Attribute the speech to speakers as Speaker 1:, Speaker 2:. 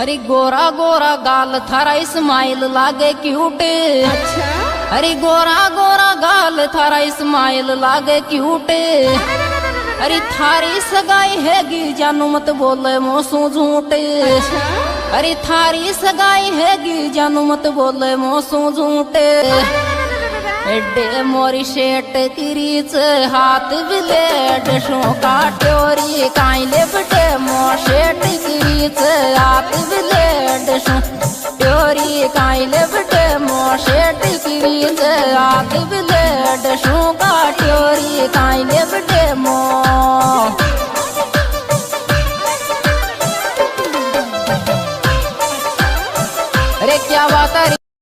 Speaker 1: अरे गोरा गोरा गाल थारा इस्माइल लागे क्यूट।
Speaker 2: अच्छा।
Speaker 1: अरे गोरा गोरा गाल थारा इस्माइल लागे क्यूट। अरे थारी सगाई हैगी जानू मत बोले मोसू झूठ।
Speaker 2: अच्छा।
Speaker 1: अरे थारी सगाई हैगी जानू मत बोले मोसू झूठ। एडे मोरी शेट किरीच हाथ ब्लेड शो काट्योरी काइले बटे मो शेट किरीच हाथ ब्लेड शो ट्योरी काइले बटे मो शेट किरीच हाथ ब्लेड शो काट्योरी काइले बटे